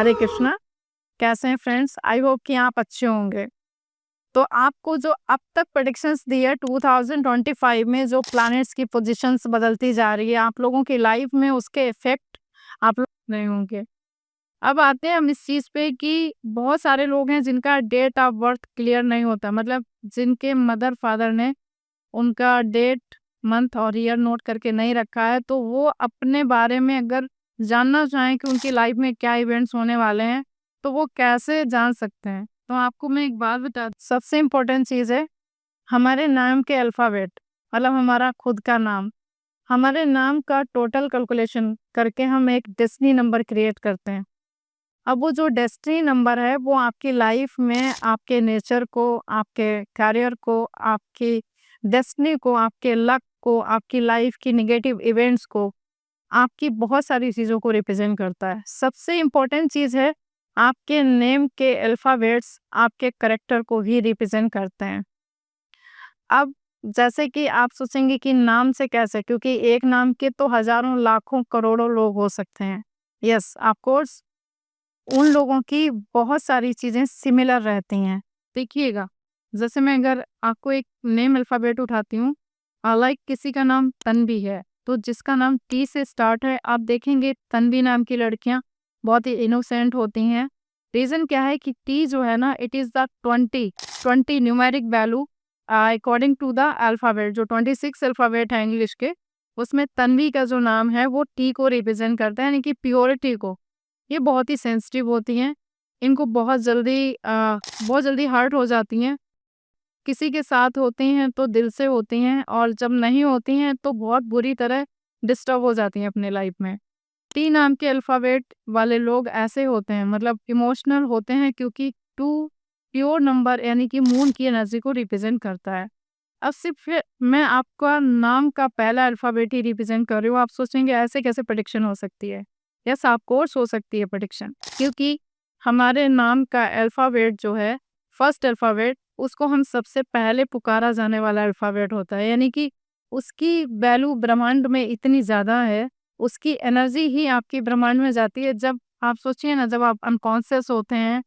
हरे कृष्णा। कैसे हैं friends? I hope कि आप अच्छे होंगे। तो आपको जो अब तक प्रेडिक्शंस दी है 2025 में जो प्लैनेट्स की पोजीशंस बदलती जा रही है, आप लोगों की लाइफ में उसके इफेक्ट आप लोग नहीं होंगे। अब आते हैं हम इस चीज़ पे कि बहुत सारे लोग हैं जिनका डेट ऑफ बर्थ क्लियर नहीं होता, मतलब जिनके मदर फादर ने उनका डेट, मंथ और ईयर नोट करके नहीं रखा है, तो वो अपने बारे में अगर जानना चाहें कि उनकी लाइफ में क्या इवेंट्स होने वाले हैं, तो वो कैसे जान सकते हैं? तो आपको मैं एक बात बता सबसे इम्पोर्टेंट चीज़ है हमारे नाम के अल्फ़ाबेट, मतलब हमारा खुद का नाम। हमारे नाम का टोटल कैलकुलेशन करके हम एक डेस्टिनी नंबर क्रिएट करते हैं। अब वो जो डेस्टिनी नंबर है वो आपकी लाइफ में आपके नेचर को, आपके करियर को, आपकी डेस्टिनी को, आपके लक को, आपकी लाइफ की नेगेटिव इवेंट्स को, आपकी बहुत सारी चीज़ों को रिप्रेजेंट करता है। सबसे इम्पोर्टेंट चीज़ है आपके नेम के अल्फ़ाबेट्स आपके कैरेक्टर को ही रिप्रेजेंट करते हैं। अब जैसे कि आप सोचेंगे कि नाम से कैसे, क्योंकि एक नाम के तो हज़ारों, लाखों, करोड़ों लोग हो सकते हैं। यस, ऑफ कोर्स उन लोगों की बहुत सारी चीज़ें सिमिलर रहती हैं। देखिएगा, जैसे मैं अगर आपको एक नेम अल्फ़ाबेट उठाती हूँ, लाइक किसी का नाम तन्वी है, तो जिसका नाम टी से स्टार्ट है, आप देखेंगे तन्वी नाम की लड़कियाँ बहुत ही इनोसेंट होती हैं। रीज़न क्या है कि टी जो है ना, it is the 20 numeric value according to the alphabet, जो 26 अल्फ़ाबेट है इंग्लिश के, उसमें तन्वी का जो नाम है वो टी को रिप्रेजेंट करता है, यानी कि प्योरिटी को। ये बहुत ही सेंसिटिव होती हैं, इनको बहुत जल्दी हर्ट हो जाती हैं। किसी के साथ होती हैं तो दिल से होती हैं, और जब नहीं होती हैं तो बहुत बुरी तरह डिस्टर्ब हो जाती हैं अपने लाइफ में। टी नाम के अल्फ़ाबेट वाले लोग ऐसे होते हैं, मतलब इमोशनल होते हैं, क्योंकि 2 प्योर नंबर यानी कि मून की एनर्जी को रिप्रेजेंट करता है। अब सिर्फ मैं आपका नाम का पहला अल्फ़ाबेट ही रिप्रेजेंट कर रही हूँ, आप सोचेंगे ऐसे कैसे प्रेडिक्शन हो सकती है? यस, ऑफ कोर्स हो सकती है प्रेडिक्शन, क्योंकि हमारे नाम का अल्फ़ाबेट जो है, फर्स्ट अल्फ़ाबेट, उसको हम सबसे पहले पुकारा जाने वाला अल्फ़ाबेट होता है, यानी कि उसकी वैल्यू ब्रह्मांड में इतनी ज़्यादा है, उसकी एनर्जी ही आपकी ब्रह्मांड में जाती है। जब आप सोचिए ना, जब आप अनकॉन्शियस होते हैं,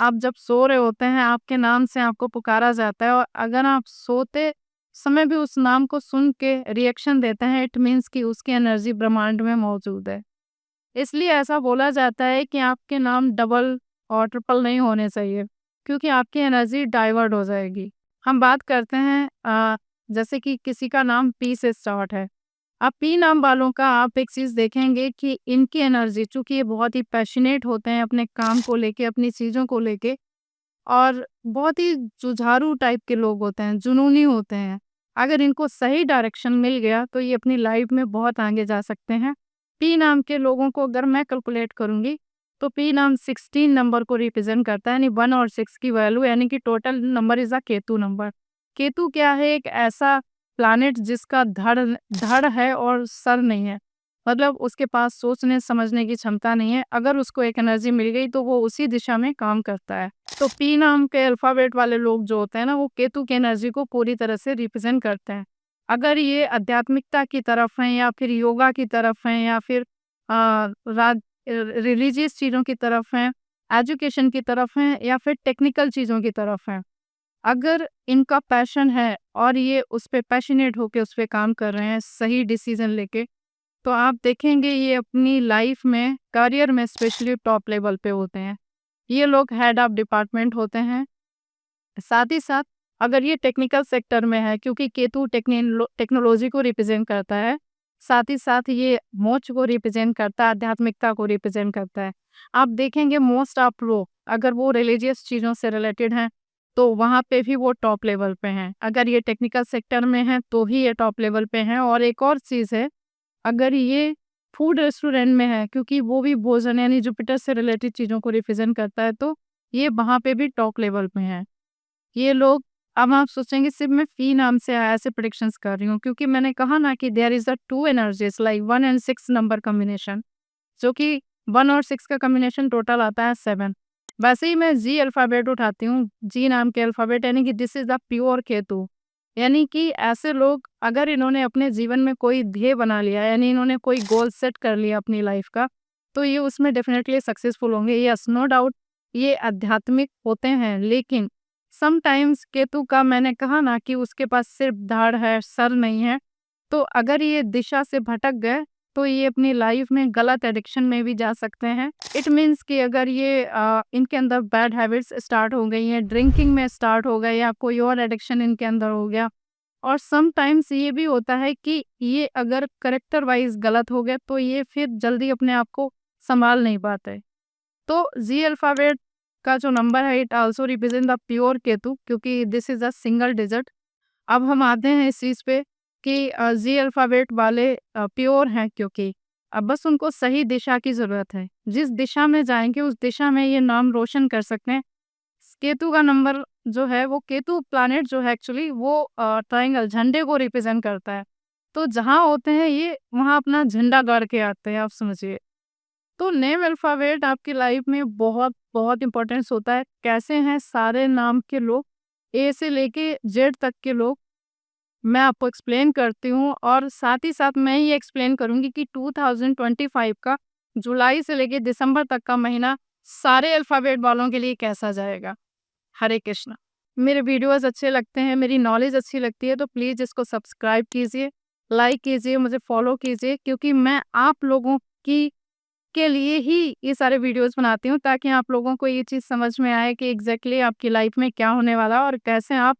आप जब सो रहे होते हैं, आपके नाम से आपको पुकारा जाता है, और अगर आप सोते समय भी उस नाम को सुन के रिएक्शन देते हैं, इट मीन्स कि उसकी एनर्जी ब्रह्मांड में मौजूद है। इसलिए ऐसा बोला जाता है कि आपके नाम डबल और ट्रिपल नहीं होने चाहिए, क्योंकि आपकी एनर्जी डाइवर्ट हो जाएगी। हम बात करते हैं जैसे कि किसी का नाम पी से स्टार्ट है। अब पी नाम वालों का आप एक चीज़ देखेंगे कि इनकी एनर्जी, चूँकि ये बहुत ही पैशनेट होते हैं अपने काम को लेके, अपनी चीज़ों को लेके, और बहुत ही जुझारू टाइप के लोग होते हैं, जुनूनी होते हैं। अगर इनको सही डायरेक्शन मिल गया तो ये अपनी लाइफ में बहुत आगे जा सकते हैं। पी नाम के लोगों को अगर मैं कैलकुलेट करूँगी, तो पी नाम 16 नंबर को रिप्रेजेंट करता है, यानी 1 और 6 की वैल्यू, यानी कि total number is a Ketu number. Ketu क्या है? एक ऐसा प्लैनेट जिसका धड़ है और सर नहीं है। मतलब उसके पास सोचने समझने की क्षमता नहीं है। अगर उसको एक एनर्जी मिल गई तो वो उसी दिशा में काम करता है। तो पी नाम के अल्फ़ाबेट वाले लोग जो होते हैं ना, वो केतु की एनर्जी को पूरी तरह से रिप्रेजेंट करते हैं। अगर ये आध्यात्मिकता की तरफ हैं, या फिर योगा की तरफ हैं, या फिर रिलीजियस चीज़ों की तरफ हैं, एजुकेशन की तरफ हैं, या फिर टेक्निकल चीज़ों की तरफ हैं। अगर इनका पैशन है और ये उस पे पैशनेट होके उस पे काम कर रहे हैं, सही डिसीज़न लेके, तो आप देखेंगे ये अपनी लाइफ में, करियर में स्पेशली टॉप लेवल पे होते हैं। ये लोग हेड ऑफ डिपार्टमेंट होते हैं। साथ ही साथ अगर ये टेक्निकल सेक्टर में है, क्योंकि केतु टेक्नोलॉजी को रिप्रेजेंट करता है, साथ ही साथ ये मोक्ष को रिप्रेजेंट करता है, आध्यात्मिकता को रिप्रेजेंट करता है। आप देखेंगे मोस्ट ऑफ लोग, अगर वो रिलीजियस चीज़ों से रिलेटेड हैं, तो वहाँ पे भी वो टॉप लेवल पे हैं। अगर ये टेक्निकल सेक्टर में हैं, तो ही ये टॉप लेवल पे हैं। और एक और चीज़ है, अगर ये फूड रेस्टोरेंट में है, क्योंकि वो भी भोजन यानी जुपिटर से रिलेटेड चीज़ों को रिप्रेजेंट करता है, तो ये वहाँ पे भी टॉप लेवल पे हैं। ये लोग, अब आप सोचेंगे सिर्फ मैं फी नाम से ऐसे प्रेडिक्शंस कर रही हूँ, क्योंकि मैंने कहा ना कि there is a 2 energies like 1 and 6 number combination, जो कि 1 और 6 का कॉम्बिनेशन टोटल आता है 7। वैसे ही मैं जी अल्फ़ाबेट उठाती हूँ, जी नाम के अल्फ़ाबेट, यानी कि this is the pure Ketu. यानी कि ऐसे लोग, अगर इन्होंने अपने जीवन में कोई ध्येय बना लिया, यानी इन्होंने कोई गोल सेट कर लिया अपनी लाइफ़ का, तो ये उसमें डेफ़िनेटली सक्सेसफुल होंगे। यस, नो डाउट ये आध्यात्मिक होते हैं, लेकिन समटाइम्स केतु का मैंने कहा ना कि उसके पास सिर्फ़ धड़ है, सर नहीं है। तो अगर ये दिशा से भटक गए, तो ये अपनी लाइफ़ में गलत एडिक्शन में भी जा सकते हैं। इट मीन्स कि अगर ये इनके अंदर बैड हैबिट्स स्टार्ट हो गई हैं, ड्रिंकिंग में स्टार्ट हो गए या कोई और एडिक्शन इनके अंदर हो गया, और समटाइम्स ये भी होता है कि ये अगर कैरेक्टर वाइज़ गलत हो गए, तो ये फिर जल्दी अपने आप को सँभाल नहीं पाते। तो जी अल्फ़ाबेट का जो नंबर है, it also represent the pure Ketu, क्योंकि this is a single digit. अब हम आते हैं इस चीज़ पे कि जी अल्फ़ाबेट वाले प्योर हैं, क्योंकि अब बस उनको सही दिशा की ज़रूरत है। जिस दिशा में जाएँगे उस दिशा में ये नाम रोशन कर सकते हैं। केतु का नंबर जो है, वो केतु प्लैनेट जो है एक्चुअली वो ट्रायंगल झंडे को रिप्रेजेंट करता है। तो जहाँ होते हैं ये, वहाँ अपना झंडा गाड़ के आते हैं, आप समझिए। तो नेम अल्फ़ाबेट आपकी लाइफ़ में बहुत, बहुत इम्पोर्टेंस होता है। कैसे हैं सारे नाम के लोग, ए से लेके जेड तक के लोग, मैं आपको एक्सप्लेन करती हूँ, और साथ ही साथ मैं ये एक्सप्लेन करूँगी कि 2025 का जुलाई से लेके दिसंबर तक का महीना सारे अल्फ़ाबेट वालों के लिए कैसा जाएगा। हरे कृष्णा। मेरे वीडियोज़ अच्छे लगते हैं, मेरी नॉलेज अच्छी लगती है, तो प्लीज़ इसको सब्सक्राइब कीजिए, लाइक कीजिए, मुझे फ़ॉलो कीजिए, क्योंकि मैं आप लोगों की के लिए ही ये सारे वीडियोज़ बनाती हूँ, ताकि आप लोगों को ये चीज़ समझ में आए कि एग्ज़ैक्टली आपकी लाइफ़ में क्या होने वाला है और कैसे आप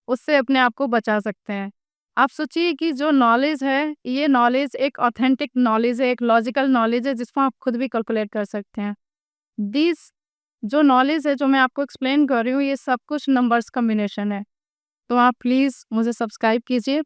उससे अपने आप को बचा सकते हैं। आप सोचिए कि जो नॉलेज है, ये नॉलेज एक ऑथेंटिक नॉलेज है, एक लॉजिकल नॉलेज है, जिसको आप खुद भी कैलकुलेट कर सकते हैं। दिस जो नॉलेज है, जो मैं आपको एक्सप्लेन कर रही हूँ, ये सब कुछ नंबर्स कॉम्बिनेशन है। तो आप प्लीज़ मुझे सब्सक्राइब कीजिए,